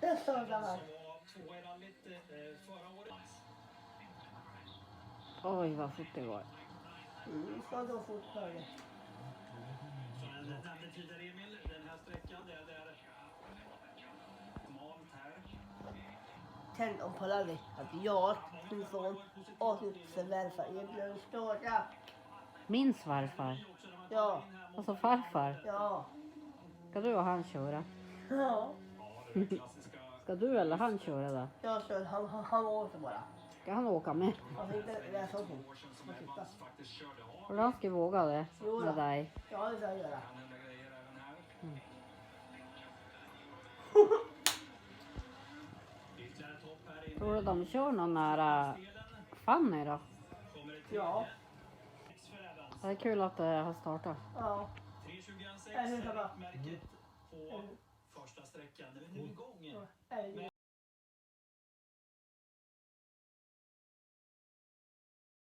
Det står där. Oj, vad fort det går. Ska då fortare. Tänk om på laget att jag, min son och min svärfar erbjöd stora. Min svärfar. Ja, Alltså farfar. ja, Ska du och han köra? ja. Ska du eller han köra då? Jag så han åker bara. Ska han åka med? Alltså inte läsa upp honom. Och han ska våga det Jo då. med dig. Ja, det ska jag göra. Tror du de kör någon nära Fanny då? Ja, Det är kul att det har startat. ja. Eller så bara. Första sträckan. Nu är vi igång. Eller